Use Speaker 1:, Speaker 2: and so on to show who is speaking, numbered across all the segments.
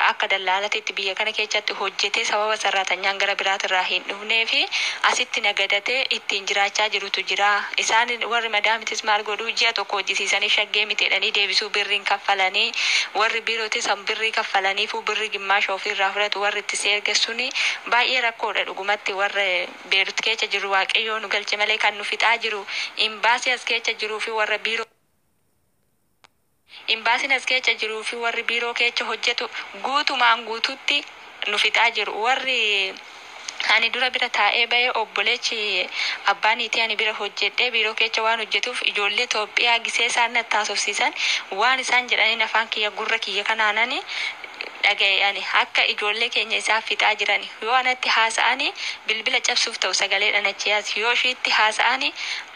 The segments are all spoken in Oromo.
Speaker 1: akka dallaalatitti biyya kana keessatti hojjetee sababa sarratanyaan gara biraatirraa hin dhufnee fi asitti nagadatee ittiin jiraachaa jirutu jira. Isaan warri madaamitis maal godhuu ji'a tokko hojjisiisanii shaggee miteedhanii deebisuu birriin kaffalanii warri birootis birrii kaffalanii fi birrii gimmaasha ofirraa fudhatu warri itti seergessuun baay'ee rakkoodha dhugumatti warra beerut keessa jiru waaqayyoo nu galche malee kan nu fixaa jiru imbaasii as keessa jiruu fi warra biroo imbaasiin as keessa jiruu fi warri biroo keessa hojjetu guutumaan guututti nu fixaa jiru. Warri ani dura bira taa'ee ba'ee obboleechi abbaaniitii ani bira hojjedhee biroo keessa waan hojjetuuf ijoollee Itoophiyaa gisee isaan taasofsiisan waan isaan jedhanii afaan kiyya gurra kiyya kanaanani dhaga'anii akka ijoollee keenya isaaf fixaa jiran yoo anatti haasa'anii bilbila cabsuuf ta'u sagalee dhanachiyaas yoo ishiitti haasa'anii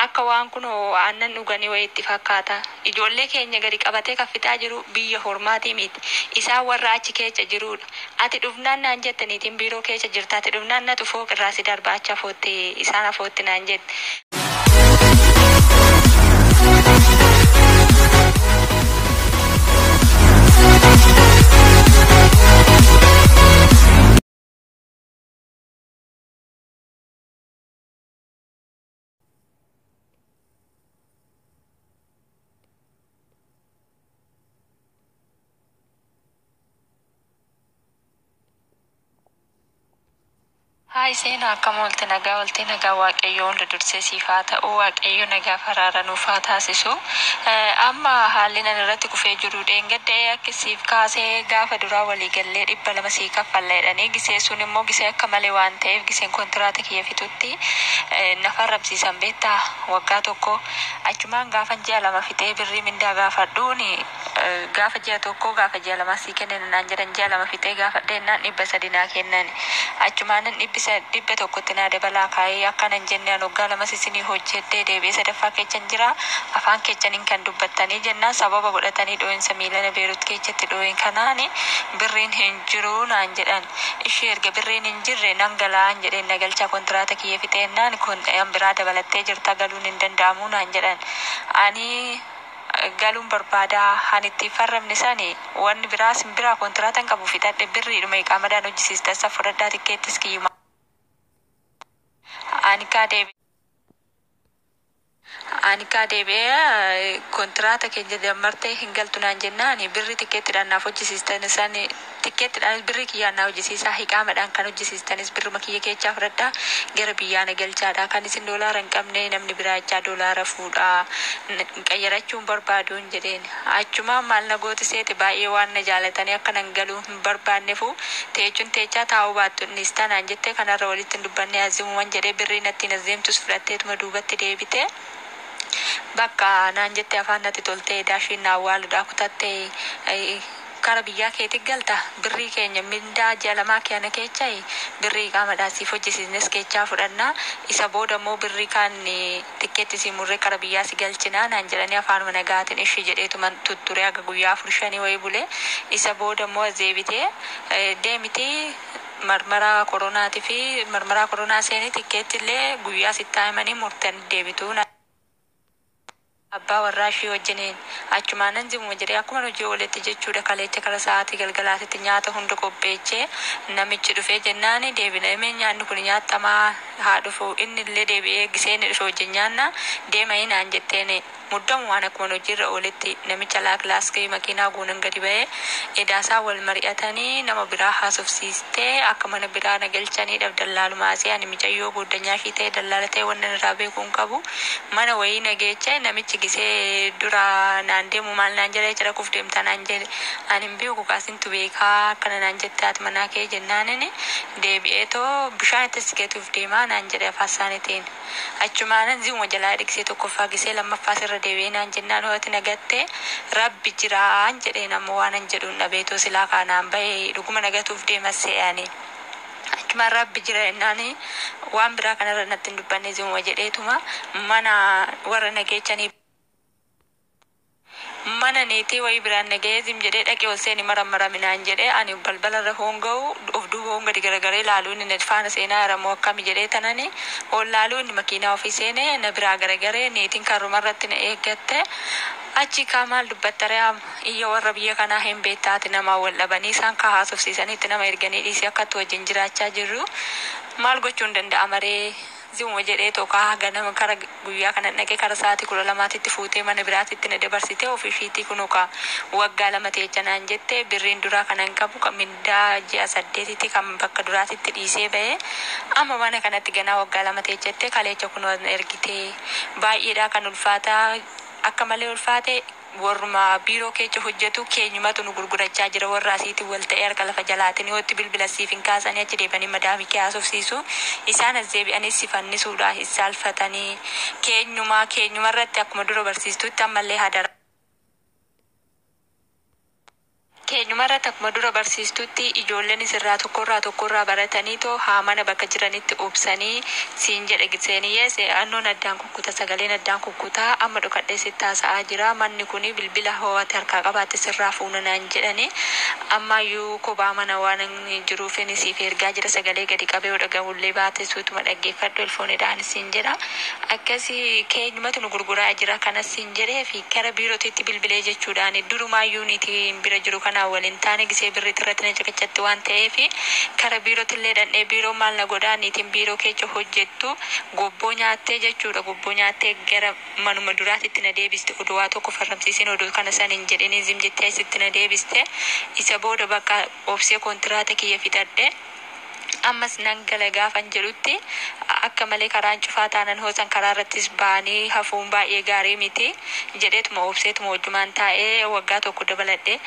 Speaker 1: akka waan kun aannan dhuganii wayiitti fakkaata. Ijoollee keenya gadi qabatee kan fixaa jiru biyya hormaatii miti isaan warra achi keessa jirudha. Ati dhufnaan naan jettaniitiin biroo keessa jirta ati dhufnaan natu fooq irraa si darbaacha footti isaan afootti naan jette. Hai seenaa akkam oolte nagaa waaqayyo hunda dursee siifaa ta'uu waaqayyo nagaa faraara nuufaa taasisu. Amma haalli nan irratti kufee jiru dheengaddee akkasiif kaasee gaafa duraa walii gallee 200 sii kaffalleedhanii gisee sun immoo gisee akka malee waan ta'eef giseen kontiraata kiyya fitutti nafa rabsiisan beektaa waggaa tokko achumaan gaafa ji'a 2 fitee birrii mindaa gaafadhuuni gaafa ji'a tokko gaafa ji'a 2 sii kennan naan jedhan ji'a 2 fitee gaafadheen naan 300 naa kennan achumaan dhibba tokkotti naa dabalaa kaayee akkanan jennaan waggaa 2 isinii hojjettee deebi'ee sadaffaa keechan jira afaan keechaniin kan dubbattanii jennaan sababa godhatanii dhoo'insa miilana beerut keechatti dhoo'in kanaani birriin hin jiru naan jedhan ishee erga birriin hin jirre nan galaan jedheen nagalchaa kontiraata kiyya fixeennaan kun biraa dabalattee jirta galuun hin danda'amu naan jedhan ani galuun barbaadaa hanitti farramne sani wanni biraa simbiraa kontiraatan qabu fixadhe birriidhuma iqaamadaan hojjisiista isa fudhadhaa tikkeettis kiyyuma Anika deebi'ee kontiraata keenya dammartee hin galtu naan jennaan birri tikkeettiidhaan naaf hojjisiistan isaan tikkeettiidhaan birri kiyyaan naa hojjisiisaa hiqaamadhaan kan hojjisiistanis birruma kiyya keechaa fudhadhaa gara biyyaa na galchaadha kan isin doolaara hin qabne namni biraa jechaa doolaara fuudhaa qayyarachuun barbaaduun jedheen achumaan maal na gootiseeti baay'ee waan na jaalatanii akka nan galuu hin barbaanneefu teechuun teechaa taa'uu baattu innis tanaan jettee kanarra walitti hin dubbanne azimuman jedhee birrii natti nazdeemtus fudhatteetuma duubatti deebite. Bakka naan jette afaan natti toltee daashiin awwaaluudhaa kutattee kara biyyaa keetti galta birrii keenya mindaa jalamaa keenya keechaa birrii qaamadhaa siif hojjisiisnes keechaa fudhannaa isa booda immoo birrii kaan tikkeetti si murree kara biyyaa si galchinaa naan jedhanii afaanuma nagaatiin ishii jedheetuma tutturee aga guyyaa 4-5 wayii bulee isa booda immoo deebitee deemiti marmaraa koronaatii fi marmaraa koronaa seenii tikkeetti illee guyyaa sitti himanii murtan deebituu Abbaa warraa ishee wajjiniin achumaanan jimu jedhee akkuma hojii walitti jechuudha kaleecha kara sa'aatii galgalaatitti nyaata hunda qopheechee namichi dhufee jennaan deebinee nyaanni kun nyaattamaa haa dhufu inni illee deebi'ee giseen dhufu wajjin nyaanna deema naan jetteen muddamu waan akkuma hojiirra walitti namicha laaklaaskii makiinaa guunan gadi ba'ee edaasaa wal mari'atanii nama biraa haasofsiistee akka mana biraa nagalchanii daldaalumaasee ani micayyoo guuddanyaa ishii ta'e dallaalatee wannan irraa beekuun qabu mana wayii nageecha namichi gisee dura naan deemu maal naan jedhee jira kuuf deemta naan jedhe ani hin beeku kaasintu beekaa akkana naan jette ati manaa kee jennaanini deebi'eetoo bishaan itti siqeetuuf deemaa naan jedhe afaan isaaniitiin achumaanan zimuma jalaa dhiqsee tokkoffaa gisee lammaffaas irra deebi'ee naan jennaan hooti nagattee rabbi jiraan jedhee nammoo waan an jedhuun dhabeetoo silaa kaanaan bahee dhuguma nagatuuf deemas se'anii Achuma rabbi jira ennaani waan biraa kanarra natti hin dubbanne zimuma jedheetuma mana warra nageechanii mana neetii wayii biraan nagahee zim jedhee dhaqee ol seeni maraminaan jedhee ani balbala irra hoonga'u of duuba hoonga digaragalee laaluun inni faana seenaa ramoo akkami jedhee tanani ol laaluun makiinaa ofii seenee na biraa garagaree neetiin karruma irratti na eeggatte. Achi kaamaal dubbattaree iyya warra biyya kanaa hin beektaati nama wal dhabanii isaan kahaasofsiisaniitti nama erganii dhiisee akkatti wajjin jiraachaa jirru. Maal gochuun danda'ama ree? Zimuma jedhee tokko ganama kara guyyaa kana dhaqee kara sa'aatii 12 fuutee mana biraatitti na dabarsitee ofii ishiitii kunuuka waggaa 2 teechanaan jette birriin duraa kanan qabu kan mindaa ji'a 8tti kan bakka duraatitti dhiisee ba'e amma mana kanatti ganaa waggaa 2 teechatte kaleecha kunoo ergitee baay'eedhaa kan ulfaataa akka malee ulfaate warma biiroo keessa hojjetu keenyumatu nu gurgurachaa jira warra asiitti wal ta'ee harka lafa jalaatiin yootti bilbila siif hin kaasanii achi deebanii madaamii haasofsiisu isaan as deebi'anis sifannisuudha isaalfatanii keenyuma irratti akkuma dura barsiistutti ammallee hadara. Keenyumarratti akkuma dura barsiistutti ijoolleen isirraa tokkorraa baratanii too haamana bakka jiranitti obsanii siin jedhe giseenii yeese annoon addaan kukkuta sagaleen addaan kukkutaa amma dhokadhee sitti haasa'aa jira manni kuni bilbila ho'ate harkaa qabaatti sirraa fuunanaan jedhani ammayyuu kophaa mana waan jiruuf siif ergaa jira sagalee gadi qabee dhagahullee baate suutuma dhaggeeffadhu elfoonidhaan siin jedha akkasii keenyumatu nu gurguraa jira kanas siin jedhee fi gara biirootitti bilbilee jechuudhaan durumaayyuu niitiin bira jiru kana waliin taane gisee birriitti irratti na caqacatti waan ta'eef kara biirootillee dhandhee biiroo maal na godhaa niitiin biiroo keessa hojjettu gobboo nyaattee jechuudha gobboo nyaattee gara manuma duraatitti na deebiste oduu waa tokko farramsiisin oduu kana san hin jedhini zim jettee asitti na deebiste isa booda bakka obsee kontiraata kiyya fixadhe ammas nan gala gaafan jedhutti akka malee karaan cufaa taanan hoosan karaa irrattis ba'anii hafuun baay'ee gaarii miti jedheetuma obseetuma wajjumaan taa'ee waggaa tokko dabaladhe.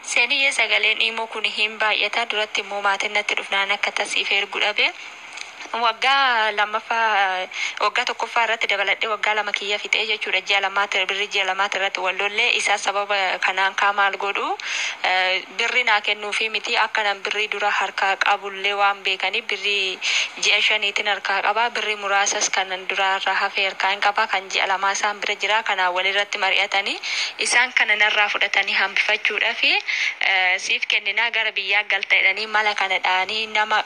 Speaker 1: Seeniyee sagaleen immoo kun hin baay'ata duratti immoo maatiin natti dhufnaan akka tasiif ergu dhabe waggaa tokkoffaa irratti dabaladhee waggaa 2 kiyya fixee jechuudha ji'a 2 birri ji'a 2 irratti wallollee isaa sababa kanaan maal godhu birri naa kennuufi miti akka nan birri dura harkaa qabullee waan beekanii birri ji'a 5tiin harkaa qaba birri muraasas kanan dura irraa hafee harkaa hin qaba kan ji'a 2 isaan bira jira kanaan walirratti mari'atanii isaan kana narraa fudhatanii hambifachuudhaaf siif kenninaa gara biyyaa galta jedhanii mala kana dhaanii nama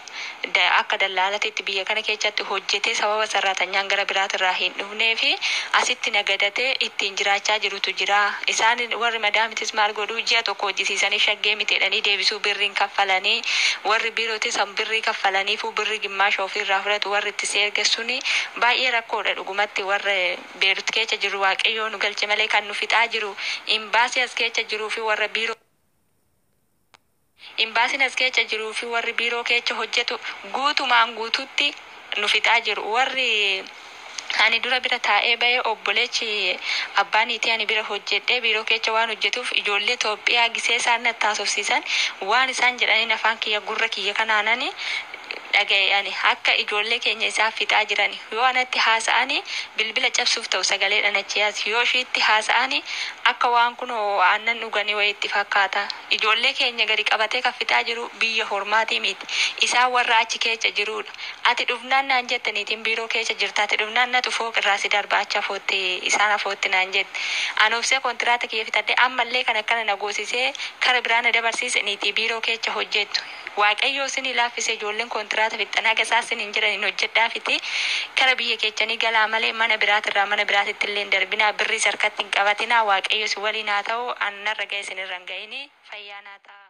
Speaker 1: akka dallaalatitti biyya kana keessatti hojjetee sababa sarratanyaan gara biraatirraa hin dhufnee fi asitti nagadatee ittiin jiraachaa jirutu jira isaan warri madaamitis maal godhu ji'a tokko hojjisiisanii shaggee miteedhanii deebisuu birriin kaffalanii warri biirootis birrii kaffalaniifu birri gimmaasha ofirraa fudhatu warri itti seergessuun baay'ee rakkoodha dhugumatti warra beerut keessa jiru waaqayyoo nu galche malee kan nu fixaa jiru imbaasii as keessa jiruu fi warra biiroo Imbaasiin as keessa jiruu fi warri biiroo keessa hojjetu guutumaan guututti nu fixaa jiru warri ani dura bira taa'ee ba'ee obboleechi abbaaniitii ani bira hojjedhee biiroo keessa waan hojjetuuf ijoollee Itoophiyaa gisee isaan natti haasofsiisan waan isaan jedhaniin afaan kiyya gurra kiyya kanaanani dhaga'anii akka ijoollee keenya isaaf fixaa jiran yoo anatti haasa'anii bilbila cabsuuf ta'u sagalee dhanachiyaas yoo ishiitti haasa'anii akka waan kun aannan dhuganii wayiitti fakkaata ijoollee keenya gadi qabatee kan fixaa jiru biyya hormaatii miti isaan warra achi keessa jirudha ati dhufnaan naan jettaniitiin biiroo keessa jirta ati dhufnaan natu fooqirraa si darbaacha footte isaan afootti naan jette anoofsee kontiraata kiyya fixadhee ammallee kan akkana na goosisee kara biraa na dabarsiisaniitii biiroo keessa hojjettu waaqayyoo isin laaffise ijoolleen kontiraata fixanaa gasaasin hin jiran hin hojjedhaafiti kara biyya keechanii galaa malee mana biraatitti illee darbinaa birrii sarkatti hin qabatinaa waaqayyo si waliin haa ta'u annarra ga'e isin irra hin ga'ini fayyaa naa ta'a.